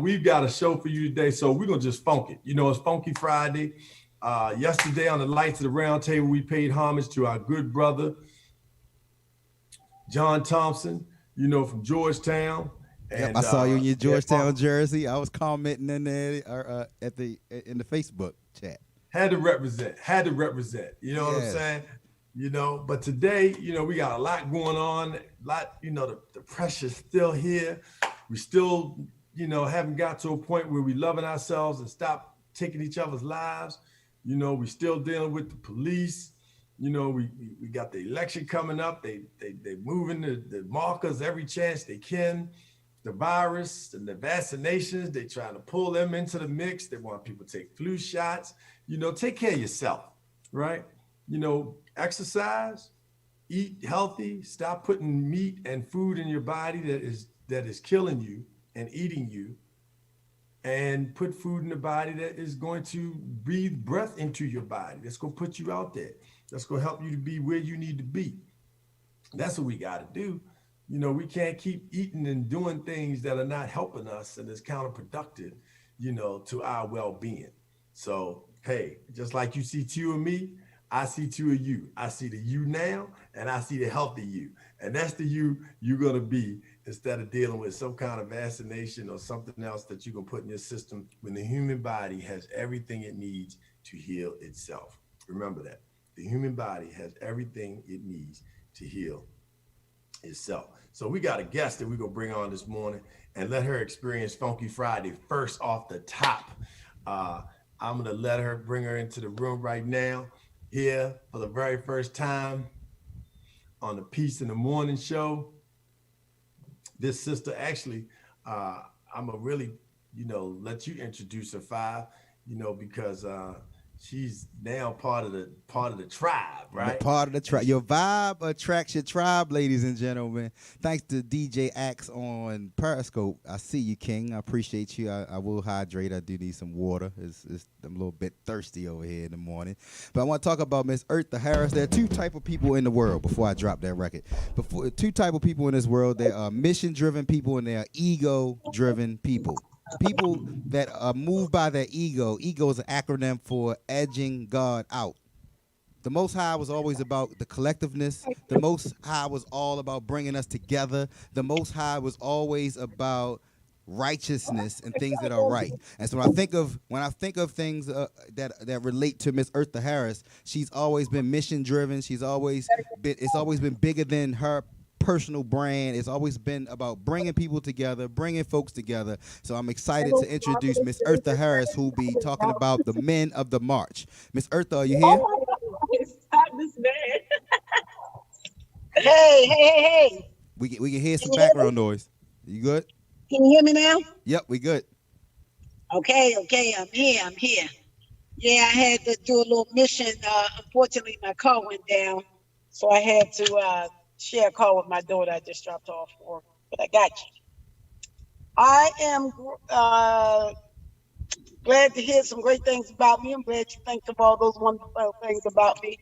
We've got a show for you today, so we're gonna just funk it. It's Funky Friday. Yesterday on the Lights of the Round Table, we paid homage to our good brother John Thompson, from Georgetown, Yep, I and saw you in your yeah, Georgetown jersey. I was commenting in there in the Facebook chat. had to represent, had to represent. You know what I'm Yes. saying? But today, we got a lot going on. A lot, the pressure's still here. We still, haven't got to a point where we loving ourselves and stop taking each other's lives. We still dealing with the police. We got the election coming up. They moving the markers every chance they can. The virus and the vaccinations, they trying to pull them into the mix. They want people to take flu shots. Take care of yourself, right? Exercise, eat healthy, stop putting meat and food in your body that is killing you and eating you, and put food in the body that is going to breathe breath into your body. That's going to put you out there. That's going to help you to be where you need to be. That's what we got to do. We can't keep eating and doing things that are not helping us and is counterproductive, to our well-being. So, hey, just like you see two of me, I see two of you. I see the you now, and I see the healthy you. And that's the you you're going to be, instead of dealing with some kind of vaccination or something else that you're going to put in your system, when the human body has everything it needs to heal itself. Remember that. The human body has everything it needs to heal itself. So we got a guest that we're going to bring on this morning and let her experience Funky Friday first off the top. I'm going to let her bring her into the room right now, here for the very first time on the Peace in the Morning show. This sister actually, I'm going to really, let you introduce her, Five, because she's now part of the tribe, The right? part of the tribe. Your vibe attracts your tribe, ladies and gentlemen. Thanks to DJ Axe on Periscope. I see you, King. I appreciate you. I will hydrate. I do need some water. I'm a little bit thirsty over here in the morning. But I want to talk about Miss Eartha Harris. There are two type of people in the world before I drop that record. Two type of people in this world. There are mission-driven people and there are ego-driven people. People that are moved by their ego. Ego is an acronym for edging God out. The Most High was always about the collectiveness. The Most High was all about bringing us together. The Most High was always about righteousness and things that are right. And so when I think of things that relate to Miss Eartha Harris, she's always been mission driven. It's always been bigger than her personal brand. It's always been about bringing people together, bringing folks together. So I'm excited to introduce Miss Eartha Harris, who'll be talking about the men of the march. Miss Eartha, are you here? Stop this man. Hey, hey, hey, hey. We can hear Can some you hear me? background noise. You good? Can you hear me now? Yep, we good. Okay, I'm here. Yeah, I had to do a little mission. Unfortunately, my car went down, so I had to share a car with my daughter. I just dropped off for, but I got you. I am glad to hear some great things about me. I'm glad you think of all those wonderful things about me.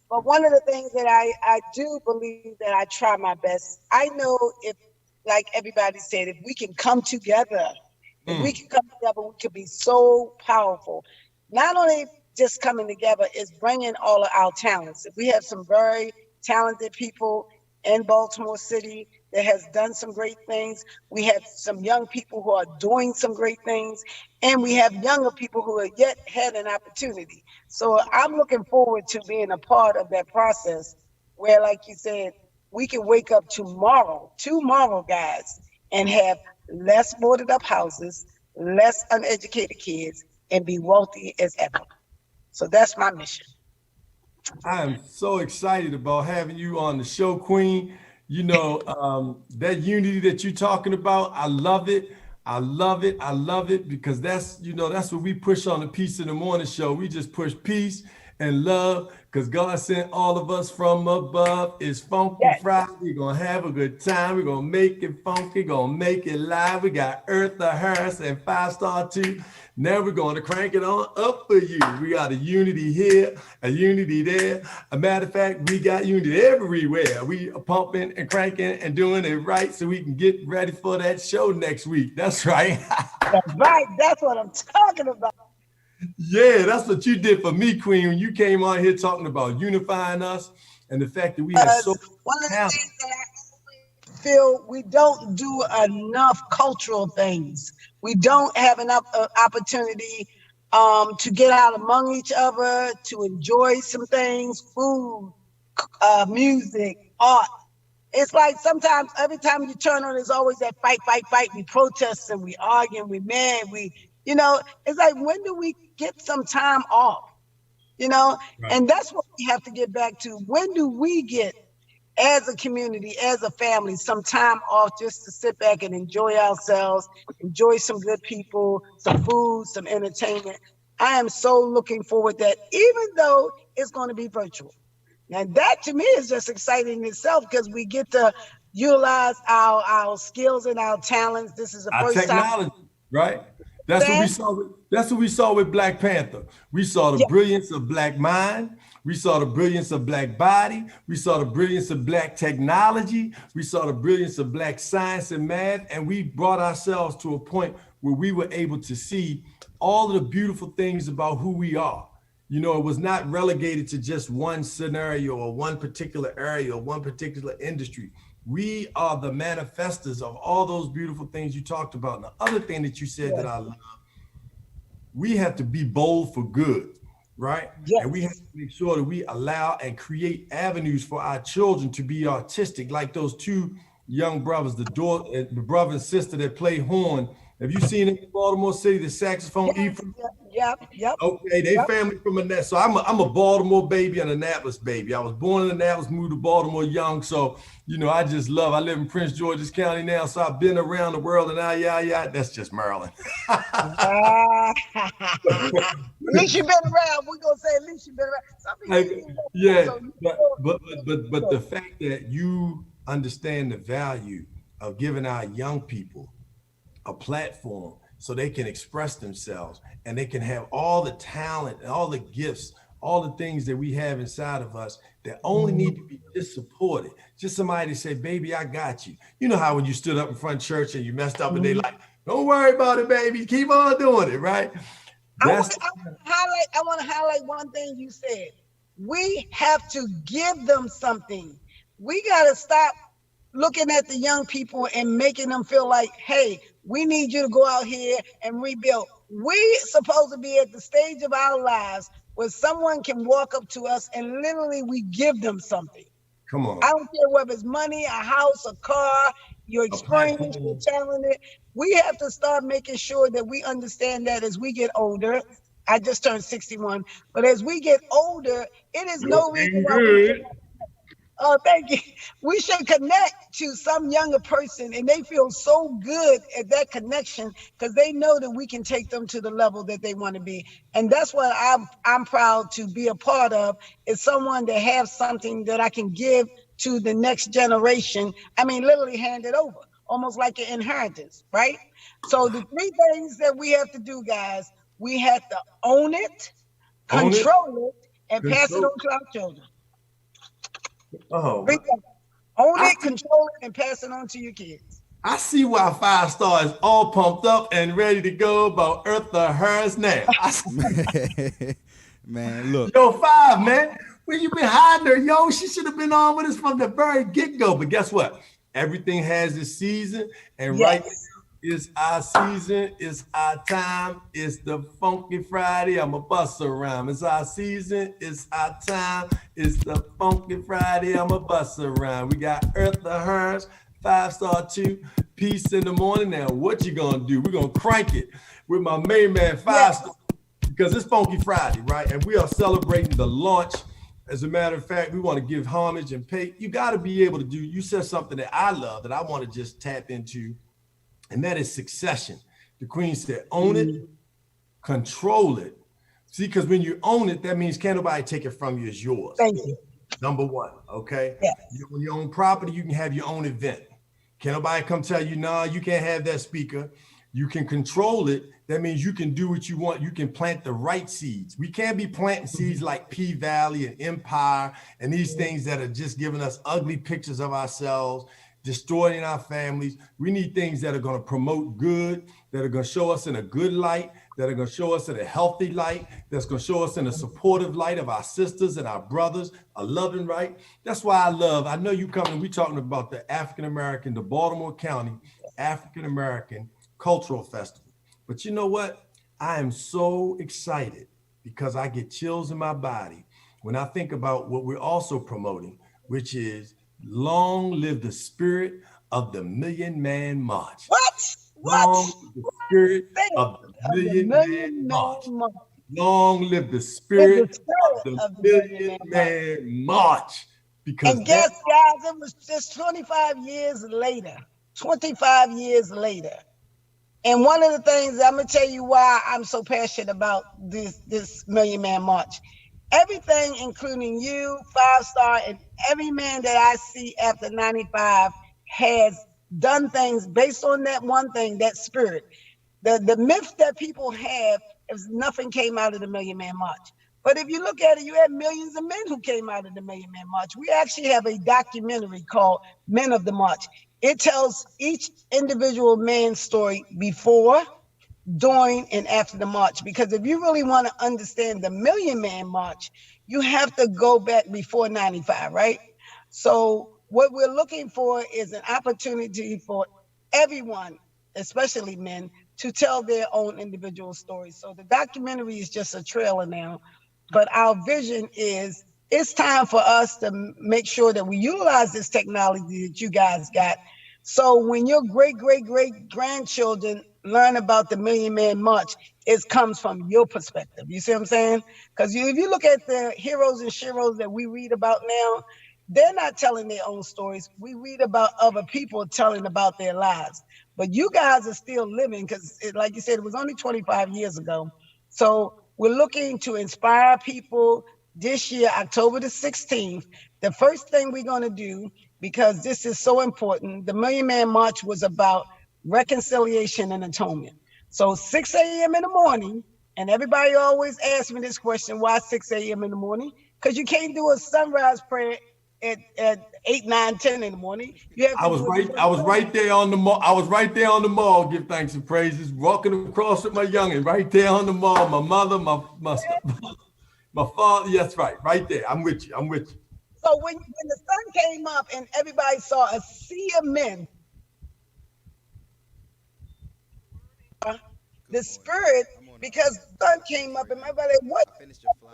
But one of the things that I do believe that I try my best. I know if, like everybody said, if we can come together, if we Mm. can come together, we could be so powerful. Not only just coming together, is bringing all of our talents. We have some very talented people in Baltimore City that has done some great things. We have some young people who are doing some great things, and we have younger people who are yet had an opportunity. So I'm looking forward to being a part of that process where, like you said, we can wake up tomorrow, guys, and have less boarded up houses, less uneducated kids, and be wealthy as ever. So that's my mission. I am so excited about having you on the show, Queen. That unity that you're talking about, I love it. I love it. I love it because that's what we push on the Peace in the Morning show. We just push peace and love, because God sent all of us from above. It's Funky Yes. Friday. We're going to have a good time. We're going to make it funky, going to make it live. We got Eartha Harris and 5Starr too. Now we're going to crank it on up for you. We got a unity here, a unity there. A matter of fact, we got unity everywhere. We are pumping and cranking and doing it right so we can get ready for that show next week. That's right. That's right. That's what I'm talking about. Yeah, that's what you did for me, Queen, when you came on here talking about unifying us and the fact that we had so Because one of the talent. things that I always feel we don't do enough cultural things. We don't have enough opportunity to get out among each other, to enjoy some things, food, music, art. It's like sometimes every time you turn on, there's always that fight, fight, fight. We protest and we argue, we mad, it's like, when do we get some time off? Right. And that's what we have to get back to. When do we get, as a community, as a family, some time off just to sit back and enjoy ourselves, enjoy some good people, some food, some entertainment? I am so looking forward to that, even though it's going to be virtual. And that to me is just exciting in itself because we get to utilize our skills and our talents. This is the Our first time. technology, right? That's what we saw. That's what we saw with Black Panther. We saw the Yeah. brilliance of Black mind. We saw the brilliance of Black body. We saw the brilliance of Black technology. We saw the brilliance of Black science and math. And we brought ourselves to a point where we were able to see all of the beautiful things about who we are. It was not relegated to just one scenario or one particular area or one particular industry. We are the manifestors of all those beautiful things you talked about. And the other thing that you said that I love, we have to be bold for good, right? Yes. And we have to make sure that we allow and create avenues for our children to be artistic, like those two young brothers, the brother and sister that play horn. Have you seen them in Baltimore City, the saxophone Ephraim? Yep. Okay, they family from Annapolis. So I'm a Baltimore baby and Annapolis baby. I was born in Annapolis, moved to Baltimore young. So, I just love, I live in Prince George's County now. So I've been around the world and that's just Maryland. At least you've been around. We're going to say at least you've been around. Yeah, but the fact that you understand the value of giving our young people a platform so they can express themselves and they can have all the talent and all the gifts, all the things that we have inside of us that only need to be just supported. Just somebody to say, baby, I got you. You know how when you stood up in front of church and you messed up and they like, don't worry about it, baby. Keep on doing it, right? I want to highlight one thing you said. We have to give them something. We got to stop looking at the young people and making them feel like, hey, we need you to go out here and rebuild. We supposed to be at the stage of our lives where someone can walk up to us and literally we give them something. Come on. I don't care whether it's money, a house, a car, your experience, your talent. We have to start making sure that we understand that as we get older. I just turned 61, but as we get older, it is no reason why we cannot. Oh, thank you. We should connect to some younger person and they feel so good at that connection because they know that we can take them to the level that they want to be. And that's what I'm proud to be a part of, is someone that has something that I can give to the next generation. I mean, literally hand it over, almost like an inheritance, right? So the three things that we have to do, guys, we have to own it, control it, and pass it on to our children. Oh, own it, control it, and pass it on to your kids. I see why 5Starr is all pumped up and ready to go about Eartha Harris now. Man, look. Yo, 5, man. Where you been hiding her? Yo, she should have been on with us from the very get-go. But guess what? Everything has its season. And right now, it's our season. It's our time. It's the Funky Friday. I'm a bust a rhyme. It's our season. It's our time. It's the Funky Friday. I'm a bust a rhyme. We got Eartha Harris, 5Starr 2, Peace in the Morning. Now, what you gonna do? We're gonna crank it with my main man, 5Starr, because it's Funky Friday, right? And we are celebrating the launch. As a matter of fact, we want to give homage and pay. You got to be able to do. You said something that I love that I want to just tap into. And that is succession. The Queen said, own it, control it, See, because when you own it, that means can't nobody take it from you. It's yours. Thank you. Number one, okay? Yes. When you own property, you can have your own event. Can't nobody come tell you, nah, you can't have that speaker. You can control it. That means you can do what you want. You can plant the right seeds. We can't be planting seeds like P-Valley and Empire and these things that are just giving us ugly pictures of ourselves, destroying our families. We need things that are going to promote good, that are going to show us in a good light, that are going to show us in a healthy light, that's going to show us in a supportive light of our sisters and our brothers, a loving right. That's why I know you coming, we talking about the African-American, the Baltimore County African-American Cultural Festival. But you know what? I am so excited because I get chills in my body when I think about what we're also promoting, which is long live the spirit of the Million Man March. What? Long live the spirit Say it. of the Million Man March. March. Long live the Live spirit the spirit of of the the Million Man Man March. Because And guess, guys, it was just 25 years later. 25 years later. And one of the things, I'm gonna tell you why I'm so passionate about this Million Man March. Everything, including you, 5Starr, and every man that I see after 95 has done things based on that one thing, that spirit. The myth that people have is nothing came out of the Million Man March. But if you look at it, you had millions of men who came out of the Million Man March. We actually have a documentary called Men of the March. It tells each individual man's story before, during, and after the march. Because if you really want to understand the Million Man March, you have to go back before 95, right? So what we're looking for is an opportunity for everyone, especially men, to tell their own individual stories. So the documentary is just a trailer now, but our vision is it's time for us to make sure that we utilize this technology that you guys got. So when your great, great, great grandchildren learn about the Million Man March, it comes from your perspective. You see what I'm saying? Because if you look at the heroes and sheroes that we read about now, they're not telling their own stories. We read about other people telling about their lives. But you guys are still living because, like you said, it was only 25 years ago. So we're looking to inspire people this year, October the 16th. The first thing we're going to do, because this is so important, the Million Man March was about reconciliation and atonement. So 6 a.m. in the morning, and everybody always asks me this question, why 6 a.m. in the morning? Because you can't do a sunrise prayer at 8, 9, 10 in the morning. You have to I was right there on the mall. I was right there on the mall. Give thanks and praises. Walking across with my youngin, right there on the mall. My mother, my father. Yes, right there. I'm with you. So when the sun came up and everybody saw a sea of men, the spirit, because the sun came up and everybody, what?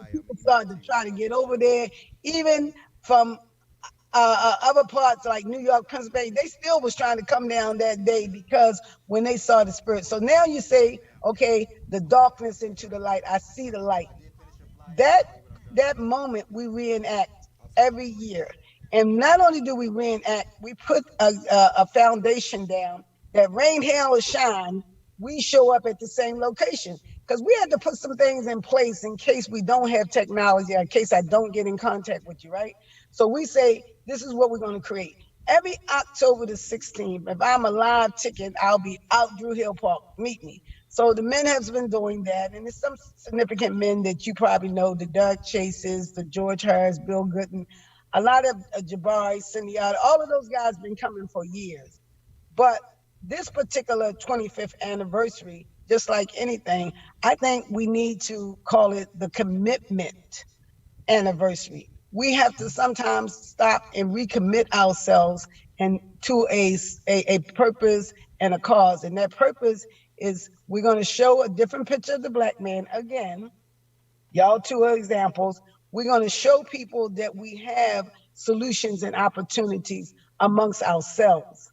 People started to try to get over there, even from other parts like New York, Pennsylvania, they still was trying to come down that day because when they saw the spirit. So now you say, okay, the darkness into the light. I see the light. That moment we reenact every year. And not only do we reenact, we put a foundation down that rain, hail, or shine, we show up at the same location. Because we had to put some things in place in case we don't have technology, in case I don't get in contact with you, right? So we say, this is what we're going to create. Every October the 16th, if I'm a live ticket, I'll be out Drew Hill Park. Meet me. So the men have been doing that, and there's some significant men that you probably know, the Doug Chases, the George Harris, Bill Gooden, a lot of Jabari, Cindy, all of those guys been coming for years. But this particular 25th anniversary, just like anything, I think we need to call it the commitment anniversary. We have to sometimes stop and recommit ourselves and to a purpose and a cause. And that purpose is we're going to show a different picture of the Black man again. Y'all two are examples. We're going to show people that we have solutions and opportunities amongst ourselves.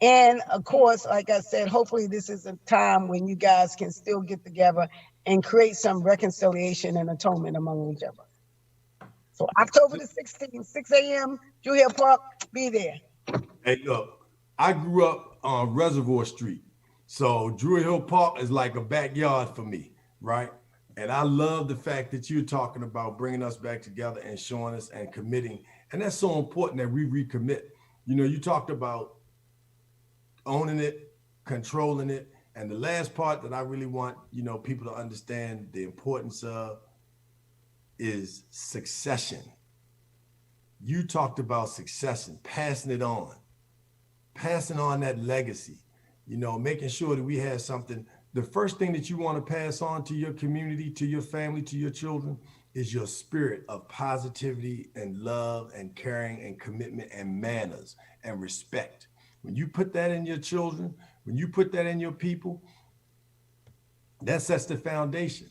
And of course, like I said, hopefully this is a time when you guys can still get together and create some reconciliation and atonement among each other. So October the 16th, 6 a.m., Drew Hill Park, be there. Hey, look, I grew up on Reservoir Street. So Drew Hill Park is like a backyard for me, right? And I love the fact that you're talking about bringing us back together and showing us and committing. And that's so important that we recommit. You know, you talked about owning it, controlling it. And the last part that I really want, you know, people to understand the importance of is succession. You talked about succession, passing on that legacy, you know, making sure that we have something. The first thing that you want to pass on to your community, to your family, to your children is your spirit of positivity and love and caring and commitment and manners and respect. When you put that in your children, when you put that in your people, that sets the foundation.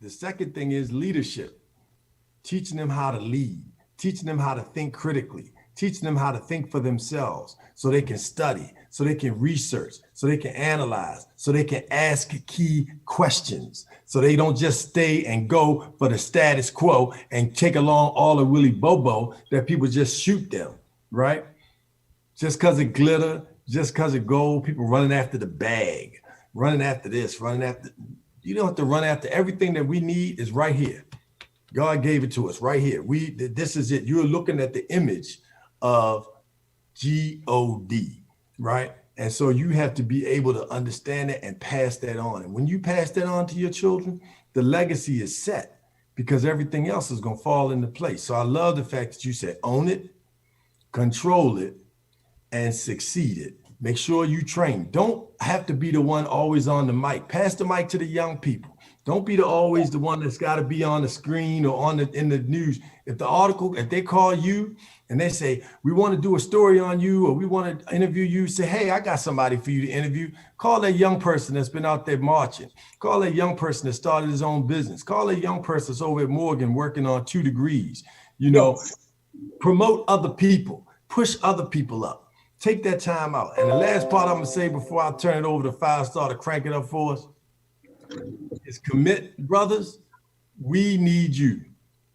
The second thing is leadership, teaching them how to lead, teaching them how to think critically, teaching them how to think for themselves so they can study, so they can research, so they can analyze, so they can ask key questions, so they don't just stay and go for the status quo and take along all the willy bobo that people just shoot them, right? Just because it glitter, just because it gold, people running after the bag, running after this, running after, you don't have to run after everything that we need is right here. God gave it to us right here. This is it. You're looking at the image of God, right? And so you have to be able to understand it and pass that on. And when you pass that on to your children, the legacy is set because everything else is going to fall into place. So I love the fact that you said own it, control it, and succeed it. Make sure you train. Don't have to be the one always on the mic. Pass the mic to the young people. Don't be always the one that's got to be on the screen or in the news. If they call you and they say, we want to do a story on you or we want to interview you, say, hey, I got somebody for you to interview. Call that young person that's been out there marching. Call that young person that started his own business. Call that young person that's over at Morgan working on 2 degrees. You know, promote other people, push other people up. Take that time out. And the last part I'm going to say before I turn it over to 5Starr to crank it up for us is commit, brothers. We need you.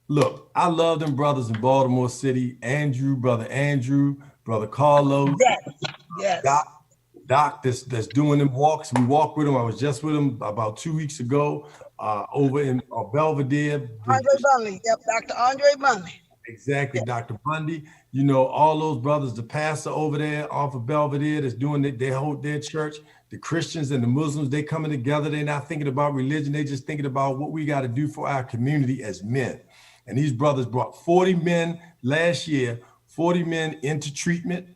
Look, I love them brothers in Baltimore City. Brother Andrew, brother Carlos. Yes. Doc that's doing them walks. We walk with him. I was just with him about 2 weeks ago over in Belvedere. Andre Bundy. Yep, Dr. Andre Bundy. Exactly, yep. Dr. Bundy. You know, all those brothers, the pastor over there off of Belvedere that's doing their church, the Christians and the Muslims, they coming together. They're not thinking about religion. They just thinking about what we got to do for our community as men. And these brothers brought 40 men last year, 40 men into treatment,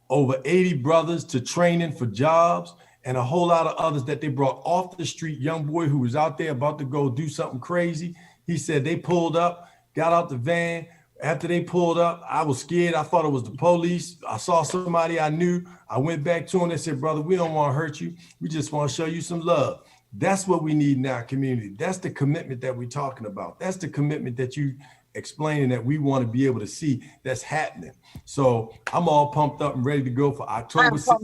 over 80 brothers to training for jobs, and a whole lot of others that they brought off the street. Young boy who was out there about to go do something crazy. He said they pulled up, got out the van. After they pulled up, I was scared. I thought it was the police. I saw somebody I knew. I went back to them. They said, brother, we don't want to hurt you. We just want to show you some love. That's what we need in our community. That's the commitment that we're talking about. That's the commitment that you explaining that we want to be able to see that's happening. So I'm all pumped up and ready to go for October 6th,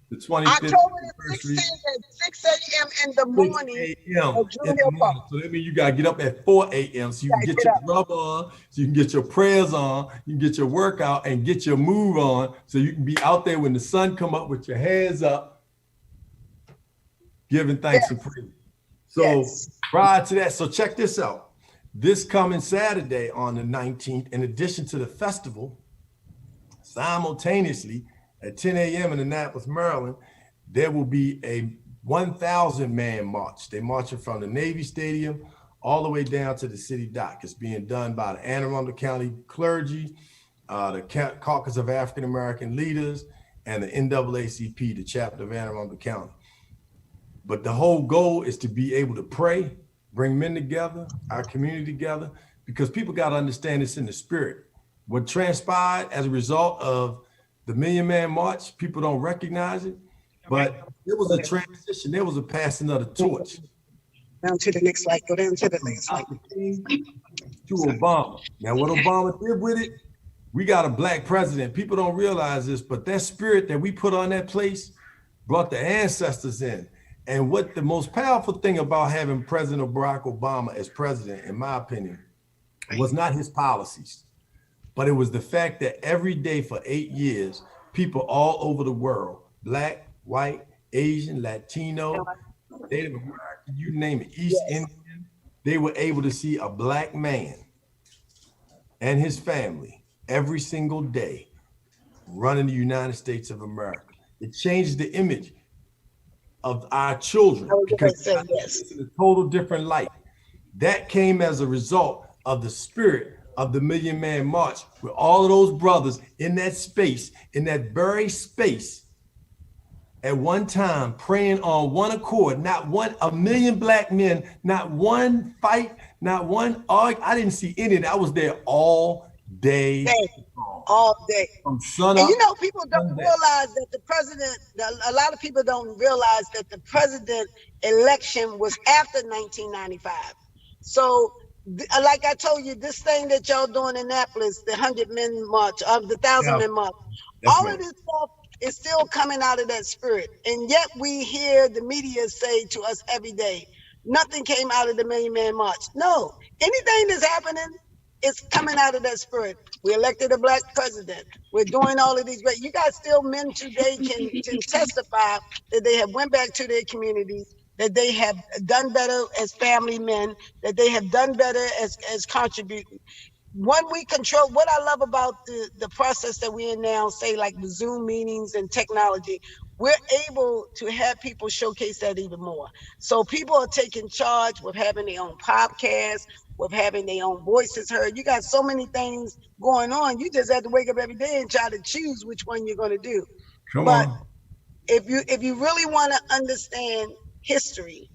the 25th October anniversary. 6 a.m. in the morning. So that means you got to get up at 4 a.m. so you can get your rub on, so you can get your prayers on, you can get your workout and get your move on so you can be out there when the sun come up with your hands up, giving thanks and praise. So prior to that, so check this out. This coming Saturday on the 19th, in addition to the festival, simultaneously at 10 a.m. in Annapolis, Maryland, there will be a 1,000-man march. They're marching from the Navy Stadium all the way down to the city dock. It's being done by the Anne Arundel County clergy, the Caucus of African American Leaders, and the NAACP, the chapter of Anne Arundel County. But the whole goal is to be able to pray, bring men together, our community together, because people got to understand this in the spirit. What transpired as a result of the Million Man March, people don't recognize it, but it was a transition. There was a passing of the torch. Down to the next slide. Go down to the next slide. To Obama. Now, what Obama did with it, we got a black president. People don't realize this, but that spirit that we put on that place brought the ancestors in. And what the most powerful thing about having President Barack Obama as president, in my opinion, was not his policies, but it was the fact that every day for 8 years, people all over the world, black, white, Asian, Latino, Native American, you name it, East Indian, they were able to see a black man and his family every single day running the United States of America. It changed the image of our I children was because going to they say got to see yes. us in a total different light. That came as a result of the spirit of the Million Man March, with all of those brothers in that space, in that very space, at one time, praying on one accord, not one, a million black men, not one fight, not one arg. I didn't see any of that. I was there all day Day, long, all day. from sun And you up know, people to don't sundown. realize that the president, a lot of people don't realize that the president election was after 1995. So, like I told you, this thing that y'all doing in Annapolis, the 100 Men March, of the thousand Yeah, men march, yes, all of ma'am. this stuff is still coming out of that spirit. And yet we hear the media say to us every day, nothing came out of the Million Man March. No, anything that's happening is coming out of that spirit. We elected a black president. We're doing all of these, but you got still men today can testify that they have went back to their communities, that they have done better as family men, that they have done better as contributing. When we control, what I love about the process that we're in now, say like the Zoom meetings and technology, we're able to have people showcase that even more. So people are taking charge with having their own podcast, with having their own voices heard. You got so many things going on. You just have to wake up every day and try to choose which one you're going to do. Come But on. if you really want to understand history,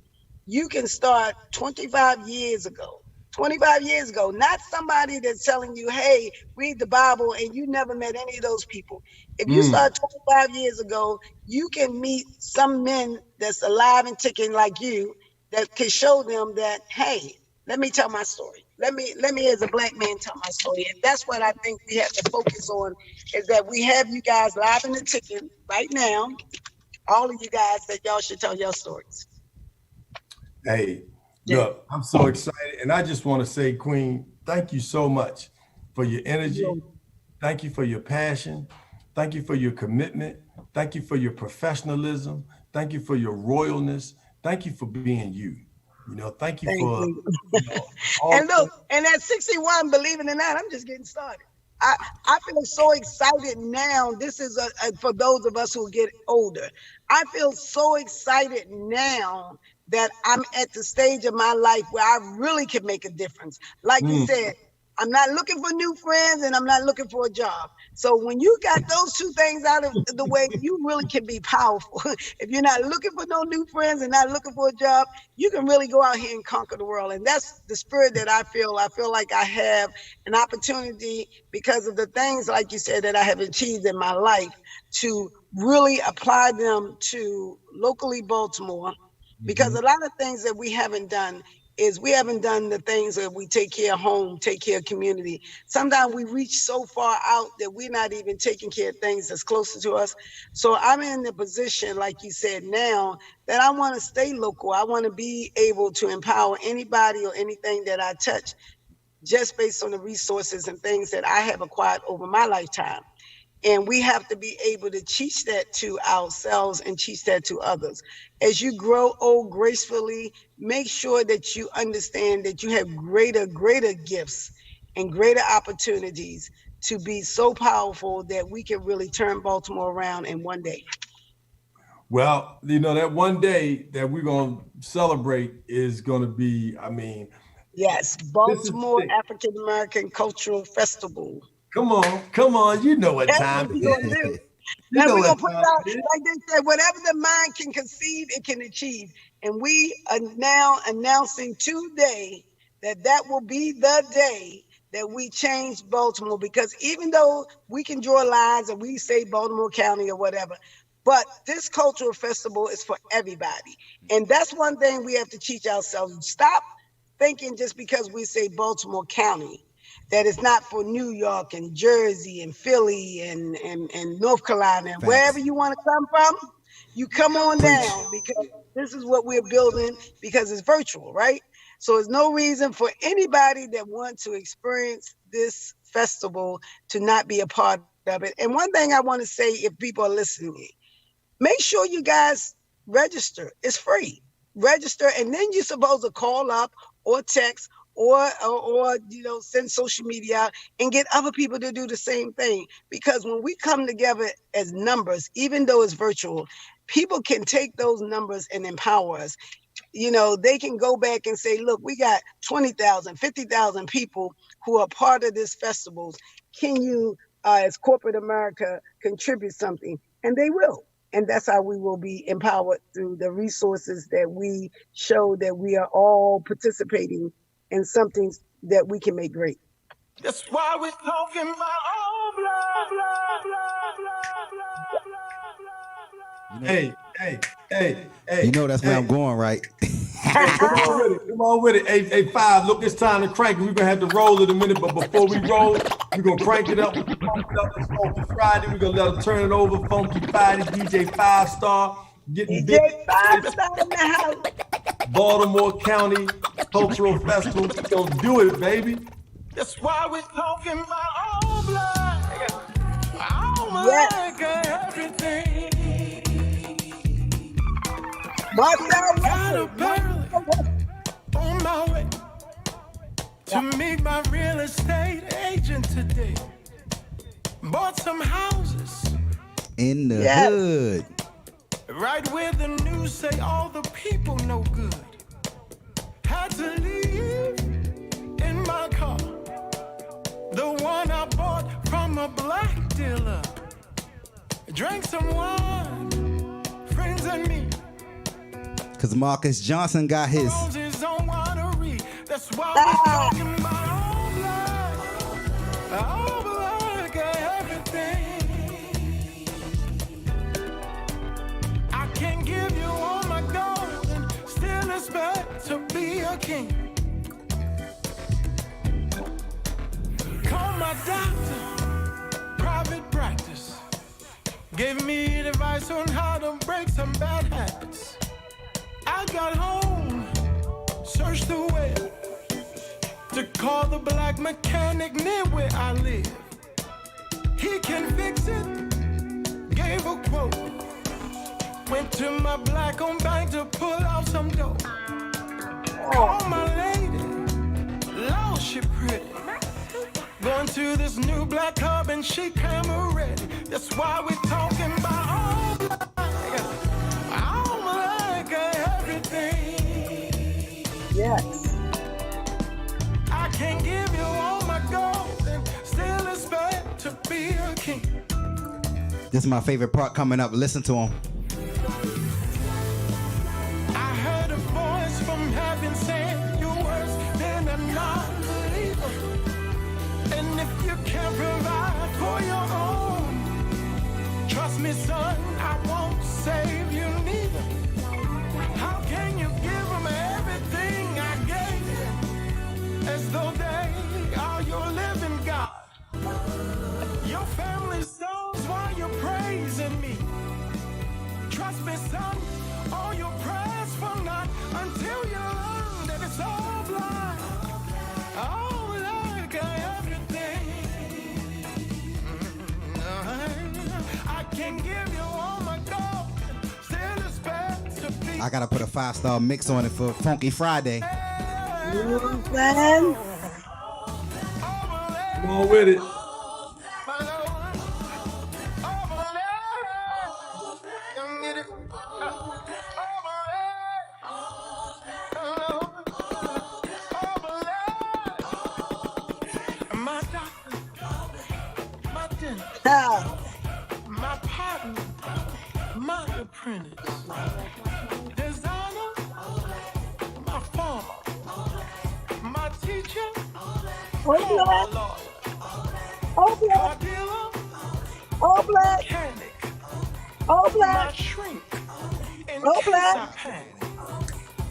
you can start 25 years ago. 25 years ago, not somebody that's telling you, hey, read the Bible, and you never met any of those people. If you Mm, start 25 years ago, you can meet some men that's alive and ticking like you that can show them that, hey, let me tell my story. Let me as a black man tell my story. And that's what I think we have to focus on, is that we have you guys live and ticking right now, all of you guys, that y'all should tell your stories. hey, Yeah. look, I'm so excited. And I just want to say, Queen, thank you so much for your energy. Thank you for your passion. Thank you for your commitment. Thank you for your professionalism. Thank you for your royalness. Thank you for being you. Thank you Thank for, you. all And look, and at 61, believe it or not, I'm just getting started. I, I feel so excited now. This is for those of us who get older. I feel so excited now that I'm at the stage of my life where I really can make a difference. Like you Mm, said, I'm not looking for new friends and I'm not looking for a job. So when you got those two things out of the way, you really can be powerful. If you're not looking for no new friends and not looking for a job, you can really go out here and conquer the world. And that's the spirit that I feel. I feel like I have an opportunity, because of the things, like you said, that I have achieved in my life, to really apply them to locally Baltimore. Because mhm. a lot of things that we haven't done is we haven't done the things that we take care of home, take care of community. Sometimes we reach so far out that we're not even taking care of things that's closer to us. So I'm in the position, like you said, now that I want to stay local. I want to be able to empower anybody or anything that I touch, just based on the resources and things that I have acquired over my lifetime. And we have to be able to teach that to ourselves and teach that to others. As you grow old gracefully, make sure that you understand that you have greater gifts and greater opportunities to be so powerful that we can really turn Baltimore around in one day. Well, that one day that we're going to celebrate is going to be, I mean, Yes, this is the Baltimore thing. African American Cultural Festival. Come on, come on. You know what That's time what it we're is. gonna do. You Now know we're what gonna put time it out, it is. like they said, whatever the mind can conceive, it can achieve. And we are now announcing today that that will be the day that we change Baltimore. Because even though we can draw lines and we say Baltimore County or whatever, but this cultural festival is for everybody. And that's one thing we have to teach ourselves. Stop thinking just because we say Baltimore County that it's not for New York and Jersey and Philly and North Carolina and wherever Facts. you want to come from, you come on Preach. down, because this is what we're building, because it's virtual, right? So there's no reason for anybody that wants to experience this festival to not be a part of it. And one thing I want to say, if people are listening, make sure you guys register. It's free. Register, and then you're supposed to call up or text or send social media out and get other people to do the same thing. Because when we come together as numbers, even though it's virtual, people can take those numbers and empower us. They can go back and say, look, we got 20,000, 50,000 people who are part of this festival. Can you, as corporate America, contribute something? And they will. And that's how we will be empowered through the resources that we show that we are all participating in something that we can make great. That's why we're talking about all blah, blah, blah, blah, blah. Hey. You know that's where I'm going, right? Come on with it. Hey, Five, look, it's time to crank it. We're gonna have to roll in a minute, but before we roll, we're gonna crank it up. We're gonna pump it up. It's Funky Friday. We're gonna let them turn it over. Funky Friday, DJ5Starr, getting big. DJ5Starr in the house. Baltimore County Cultural Festival. We're gonna do it, baby. That's why we're talking about all black, all Yes. black, everything. Got a barrel on my way to meet my real estate agent today. Bought some houses In the Yes. hood. right where the news say all the people no good. Had to leave in my car, the one I bought from a black dealer. Drank some wine, friends and me. Because Marcus Johnson got his. Roses on watery. That's why we're talking about all black, everything. I can give you all my gold and still expect to be a king. Call my doctor, private practice. Gave me advice on how to break some bad habits. I got home, searched the web to call the black mechanic near where I live. He can fix it, gave a quote. Went to my black-owned bank to pull out some dough. Call my lady, Lord, she pretty. Going to this new black hub and she camera ready. That's why we're talking about all black, everything. Yes. I can give you all my gold and still expect to be a king. This is my favorite part coming up. Listen to him. I heard a voice from heaven saying you're worse than a non-believer. And if you can't provide for your own, trust me, son, I won't save you neither. How can you give them everything I gave you as though they are your living God? Your family knows why you're praising me. Trust me, son, all your prayers for naught until you learn that it's all blind. All like everything. I can give you all my gold, still expect to be. I gotta put a 5-star mix on it for Funky Friday. You know what I'm saying? Come on with it. My doctor, my dentist, Ah, my partner, my apprentice, designer, my farmer, my teacher, all my black, lawyer, all my black, dealer, all black, mechanic, all my black, shrink, in Oh, case black. I panic,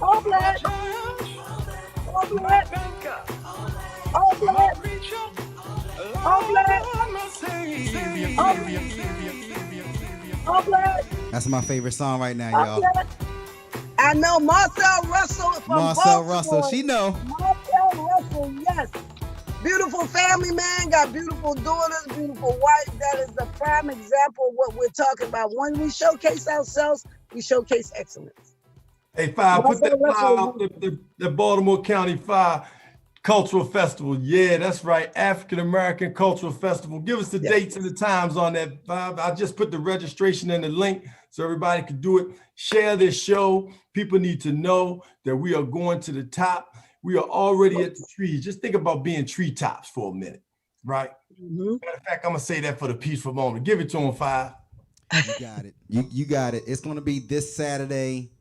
all my black, judge, all my black, banker, all my black, preacher, all black, Lord, my savior, all black, That's my favorite song right now, all y'all. black. I know Marcel Russell from Marcel Baltimore. Russell, she know. Marcel Russell, yes. Beautiful family, man. Got beautiful daughters, beautiful wife. That is the prime example of what we're talking about. When we showcase ourselves, we showcase excellence. Hey, Fire, put Also, that flyer Russell, out, the Baltimore County Fire Cultural Festival. Yeah, that's right. African American Cultural Festival. Give us the yes. dates and the times on that, Fire. I just put the registration and the link so everybody can do it. Share this show. People need to know that we are going to the top. We are already at the trees. Just think about being treetops for a minute, right? Mhm. Matter of fact, I'm going to say that for the peaceful moment. Give it to them, Fire. You got it. You got it. It's going to be this Saturday,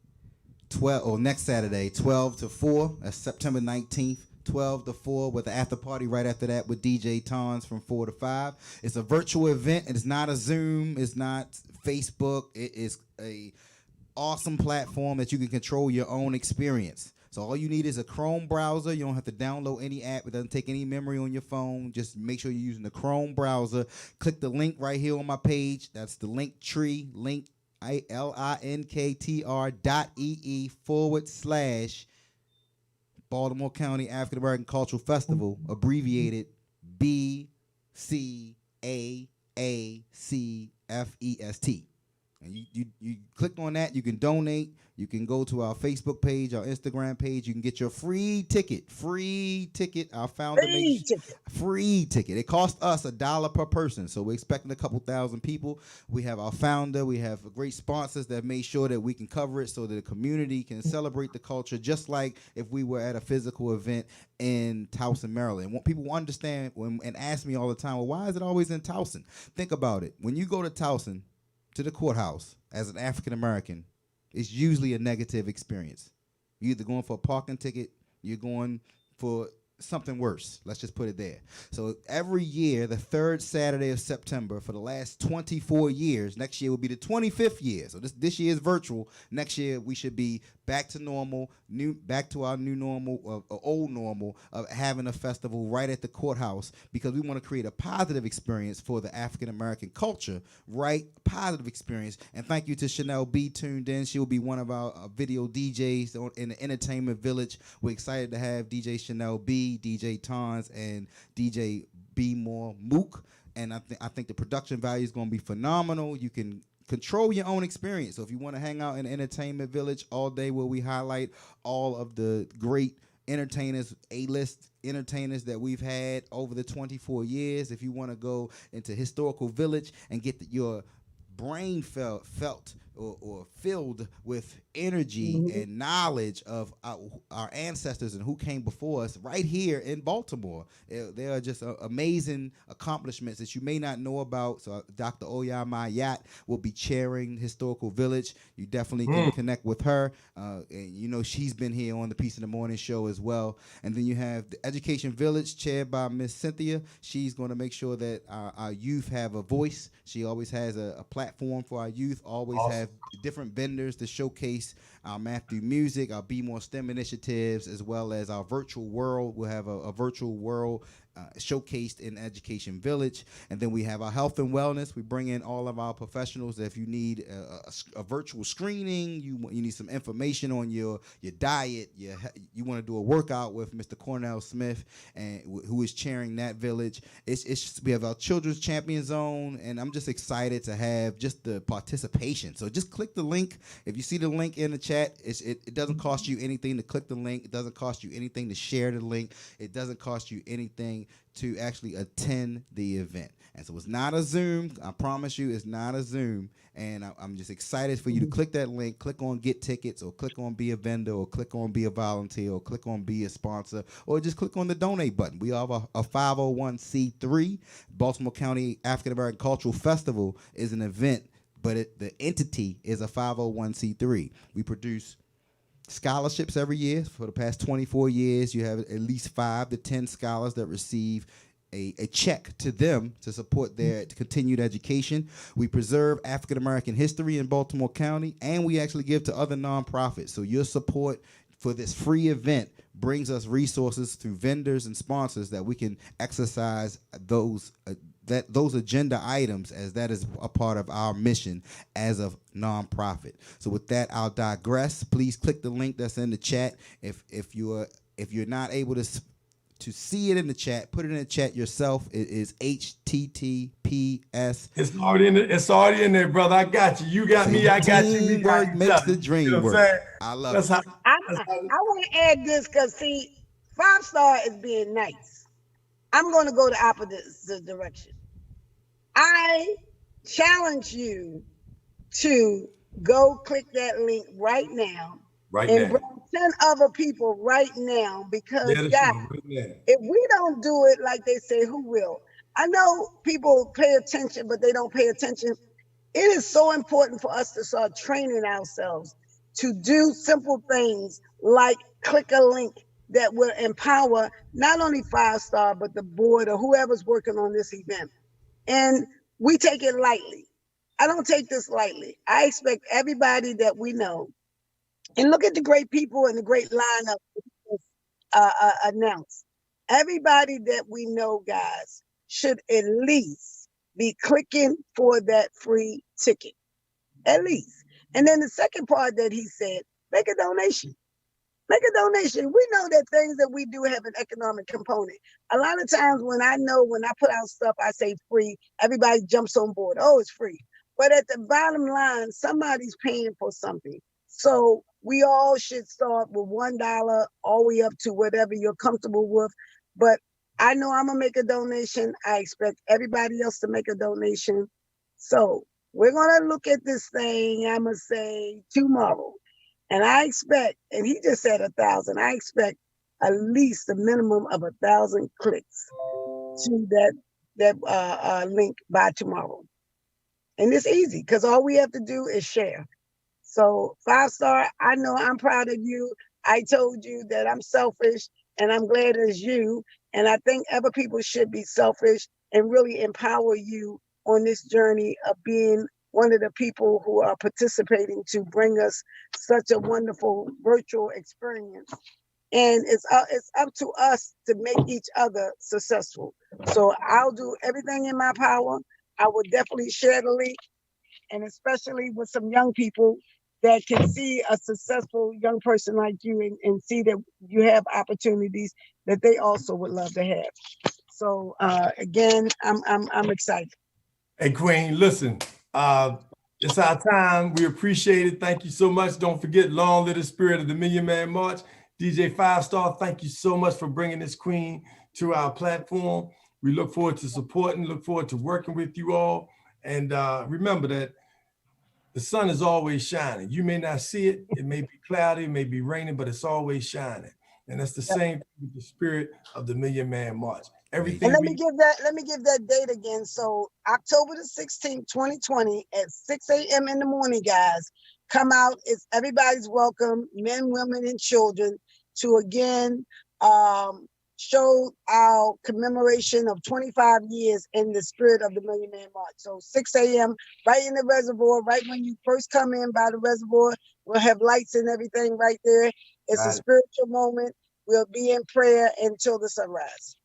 12 or next Saturday, 12 to 4. That's September 19th. 12 to 4 with the after party right after that with DJ Tons from 4 to 5. It's a virtual event. It's not a Zoom. It's not Facebook. It is a awesome platform that you can control your own experience. So all you need is a Chrome browser. You don't have to download any app. It doesn't take any memory on your phone. Just make sure you're using the Chrome browser. Click the link right here on my page. That's the link tree, linktr.ee Baltimore County African American Cultural Festival, abbreviated BCAACFEST. And you click on that, you can donate, you can go to our Facebook page, our Instagram page, you can get your free ticket. Our founder Free makes ticket. free ticket. It costs us $1 per person. So we're expecting a couple thousand people. We have our founder, we have great sponsors that made sure that we can cover it so that the community can celebrate the culture, just like if we were at a physical event in Towson, Maryland. What people understand and ask me all the time, well, why is it always in Towson? Think about it. When you go to Towson, to the courthouse as an African American, it's usually a negative experience. You're either going for a parking ticket, you're going for something worse. Let's just put it there. So every year, the third Saturday of September, for the last 24 years, next year will be the 25th year. So this year is virtual. Next year we should be back to normal, back to our new normal, old normal of having a festival right at the courthouse, because we want to create a positive experience for the African American culture, right? Positive experience. And thank you to Chanel B tuned in. She will be one of our video DJs in the Entertainment Village. We're excited to have DJ Chanel B, DJ Tons, and DJ B More Mook. And I think the production value is going to be phenomenal. You can control your own experience. So if you want to hang out in the Entertainment Village all day, where we highlight all of the great entertainers, A-list entertainers that we've had over the 24 years. If you want to go into Historical Village and get your brain felt or filled with energy and knowledge of our ancestors and who came before us right here in Baltimore. There are just amazing accomplishments that you may not know about. So Dr. Oya Mayat will be chairing Historical Village. You definitely can connect with her. And you know, she's been here on the Peace in the Morning show as well. And then you have the Education Village chaired by Miss Cynthia. She's going to make sure that our youth have a voice. She always has a platform for our youth, always have different vendors to showcase our Matthew music, our Be More STEM initiatives, as well as our virtual world. We'll have a virtual world showcased in Education Village. And then we have our health and wellness. We bring in all of our professionals. If you need a virtual screening, you need some information on your diet, you want to do a workout with Mr. Cornell Smith, and who is chairing that village. We have our Children's Champion Zone, and I'm just excited to have just the participation. So just click the link. If you see the link in the chat, it doesn't cost you anything to click the link. It doesn't cost you anything to share the link. It doesn't cost you anything to actually attend the event. And so it's not a Zoom. I promise you, it's not a Zoom. And I'm just excited for you to click that link, click on Get Tickets, or click on Be a Vendor, or click on Be a Volunteer, or click on Be a Sponsor, or just click on the Donate button. We have a 501c3. Baltimore County African American Cultural Festival is an event, but the entity is a 501c3. We produce scholarships every year. For the past 24 years, you have at least 5 to 10 scholars that receive a check to them to support their continued education. We preserve African American history in Baltimore County, and we actually give to other nonprofits. So your support for this free event brings us resources through vendors and sponsors that we can exercise those agenda items, as that is a part of our mission as a nonprofit. So with that, I'll digress. Please click the link that's in the chat. If you're not able to to see it in the chat, put it in the chat yourself. It is HTTPS. It's already in it's already in there, brother. I got you. You got me. I got you. We got Teamwork each makes other. the dream work. Saying? I love That's it. how. I That's how. want to add this because see, 5Starr is being nice. I'm going to go the opposite direction. I challenge you to go click that link right now Right and now. bring 10 other people right now because, Yeah, that's guys, right now. if we don't do it like they say, who will? I know people pay attention, but they don't pay attention. It is so important for us to start training ourselves to do simple things like click a link that will empower not only 5Starr, but the board or whoever's working on this event. And we take it lightly. I don't take this lightly. I expect everybody that we know, and look at the great people and the great lineup announced. Everybody that we know, guys, should at least be clicking for that free ticket, at least. And then the second part that he said, make a donation. Make a donation. We know that things that we do have an economic component. A lot of times when I put out stuff, I say free, everybody jumps on board. Oh, it's free. But at the bottom line, somebody's paying for something. So we all should start with $1 all the way up to whatever you're comfortable with. But I know I'm going to make a donation. I expect everybody else to make a donation. So we're going to look at this thing, I'm going to say tomorrow. And I expect, and he just said 1,000, I expect at least a minimum of 1,000 clicks to that link by tomorrow. And it's easy because all we have to do is share. So 5Starr, I know I'm proud of you. I told you that I'm selfish and I'm glad it's you. And I think other people should be selfish and really empower you on this journey of being one of the people who are participating to bring us such a wonderful virtual experience. And it's up to us to make each other successful. So I'll do everything in my power. I will definitely share the link, and especially with some young people that can see a successful young person like you and see that you have opportunities that they also would love to have. So again, I'm excited. Hey, Queen, listen, it's our time. We appreciate it. Thank you so much. Don't forget, long live the spirit of the Million Man March. Dj5Starr, thank you so much for bringing this queen to our platform. We look forward to supporting, look forward to working with you all. And remember that the sun is always shining. You may not see it. It may be cloudy, it may be raining, but it's always shining. And that's the same with the spirit of the Million Man March. Everything. And let me give that date again. So October the 16th, 2020 at 6 a.m. in the morning, guys. Come out. It's everybody's welcome, men, women, and children, to again show our commemoration of 25 years in the spirit of the Million Man March. So 6 a.m. right in the reservoir, right when you first come in by the reservoir, we'll have lights and everything right there. It's a spiritual moment. We'll be in prayer until the sunrise.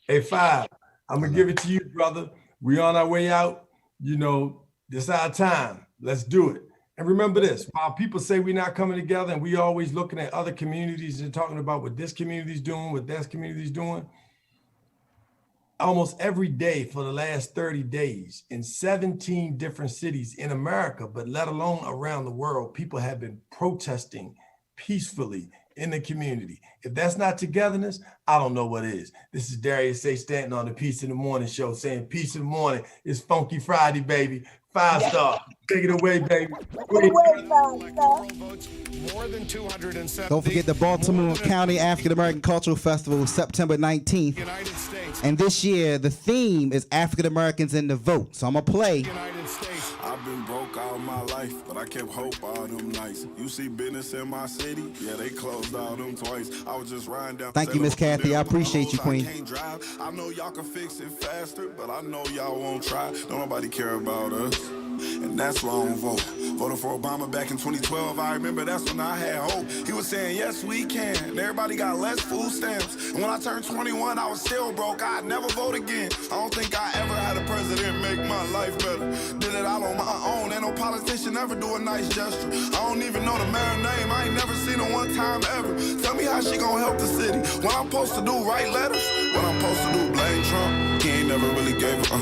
Hey, Five, I'm gonna give it to you, brother. We on our way out. You know, this our time. Let's do it. And remember this, while people say we're not coming together and we always looking at other communities and talking about what this community's doing, what that community's doing, almost every day for the last 30 days in 17 different cities in America, but let alone around the world, people have been protesting peacefully in the community. If that's not togetherness, I don't know what is. This is Darius standing on the Peace in the Morning show saying peace in the morning. It's Funky Friday, baby. 5Starr. Take it away, baby. Don't forget the Baltimore County African American Cultural Festival, September 19th. And this year, the theme is African Americans in the vote. So I'm going to play. I've been broke all my life, but I kept hope all them nights. You see business in my city, yeah, they closed all them twice. I was just riding down. Thank you, Miss Kathy. I appreciate you, Queen. I can't drive. I know y'all can fix it faster, but I know y'all won't try. Don't nobody care about us, and that's why I don't vote. Voted for Obama back in 2012. I remember that's when I had hope. He was saying, yes, we can. And everybody got less food stamps. And when I turned 21, I was still broke. I'd never vote again. I don't think I ever had a president make my life better. Did it all on my own. Ain't no politician ever do a nice gesture. I don't even know the man's name. I ain't never seen him one time ever. Tell me how how she gonna help the city? What I'm supposed to do, write letters? What I'm supposed to do, blame Trump? He ain't never really gave it,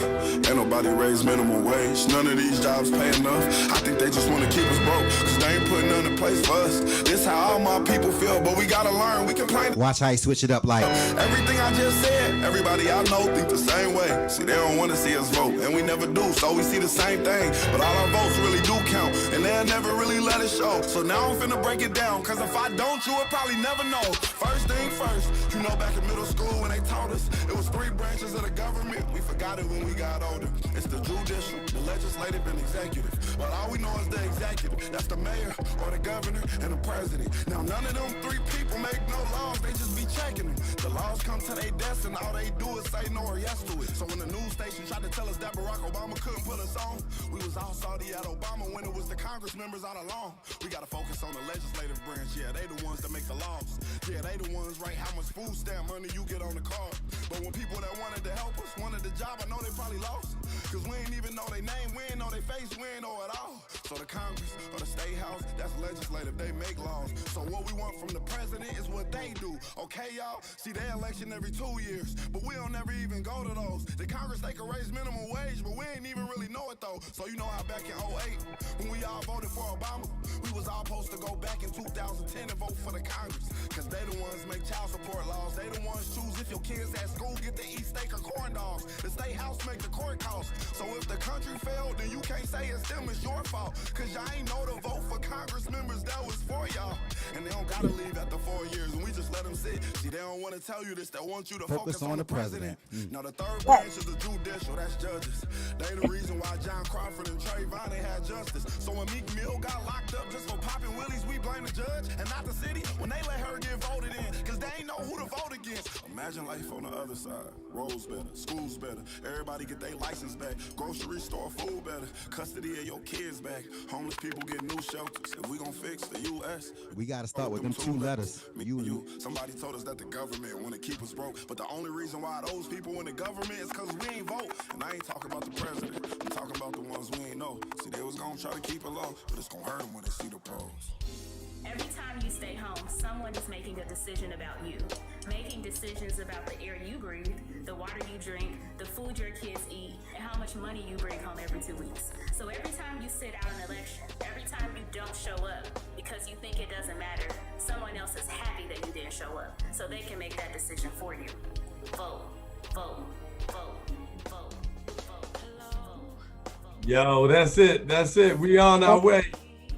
ain't nobody raised minimum wage. None of these jobs pay enough. I think they just wanna keep us broke, cause they ain't putting none in place for us. This how all my people feel, but we gotta learn, we complain. Watch how he switch it up like. Everything I just said, everybody I know think the same way. See, they don't wanna see us vote, and we never do, so we see the same thing. But all our votes really do count, and they'll never really let it show. So now I'm finna break it down, cause if I don't, you would probably never know. First thing first, you know back in middle school when they taught us, it was 3 branches of the government. We forgot it when we got older. It's the judicial, the legislative, and executive. But all we know is the executive. That's the mayor, or the governor, and the president. Now none of them 3 people make no laws, they just be checking them. The laws come to their desk and all they do is say no or yes to it. So when the news station tried to tell us that Barack Obama couldn't put us on, we was all salty at Obama when it was the Congress members all along. We gotta focus on the legislative branch, yeah, they the ones that make the laws. Yeah, they the ones write how much food stamp money you get on the card. But when people that wanted to help us wanted the job, I know they probably lost. Cause we ain't even know their name, we ain't know their face, we ain't know it all. So the Congress or the State House, that's legislative, they make laws. So what we want from the president is what they do. Okay, y'all? See, they election every 2 years, but we don't never even go to those. The Congress, they can raise minimum wage, but we ain't even really know it though. So you know how back in '08, when we all voted for Obama, we was all supposed to go back in 2010 and vote for the Congress. Cause they the ones make child support laws. They the ones choose if your kids at school get to eat steak or corn dogs. The State House make the court costs. So if the country failed, then you can't say it's them, it's your fault. Cause y'all ain't know to vote for Congress members that was for y'all. And they don't gotta leave after 4 years, and we just let them sit. See, they don't wanna tell you this, they want you to focus on the president. Now the third branch is the judicial, that's judges. They the reason why John Crawford and Trayvon ain't had justice. So when Meek Mill got locked up just for popping willies, we blame the judge and not the city when they let her get voted in. Cause they ain't know who to vote against. Imagine life on the other side. Roads better, schools better, everybody get their license back. Grocery store food better, custody of your kids back. Homeless people get new shelters. If we gon' fix the U.S., we gotta start with them 2 letters. You. Somebody told us that the government wanna keep us broke, but the only reason why those people in the government is cause we ain't vote. And I ain't talking about the president, I'm talking about the ones we ain't know. See, they was gonna try to keep it low, but it's gonna hurt them when they see the pros. Every time you stay home, someone is making a decision about you. Making decisions about the air you breathe, the water you drink, the food your kids eat, and how much money you bring home every 2 weeks. So every time you sit out an election, every time you don't show up because you think it doesn't matter, someone else is happy that you didn't show up, so they can make that decision for you. Vote, vote, vote, vote, vote, vote. Yo, that's it. That's it. We on our way.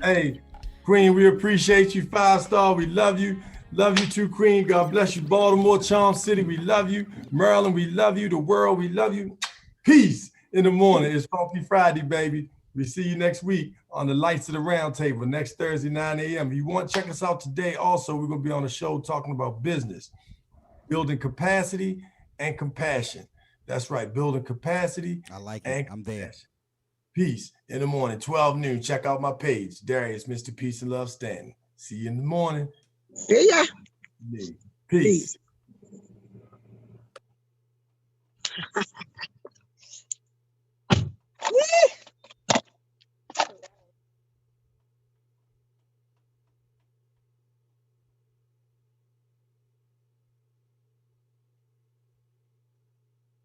Hey, Queen, we appreciate you. 5Starr, we love you. Love you too, Queen. God bless you. Baltimore, Charm City, we love you. Maryland, we love you. The world, we love you. Peace in the morning. It's Funky Friday, baby. We see you next week on the Lights of the Round Table, next Thursday, 9 a.m. If you want, check us out today. Also, we're going to be on the show talking about business, building capacity and compassion. That's right, building capacity. I like it. I'm there. Peace in the morning, 12 noon. Check out my page, Darius, Mr. Peace and Love Stanton. See you in the morning. See ya. Peace. Peace.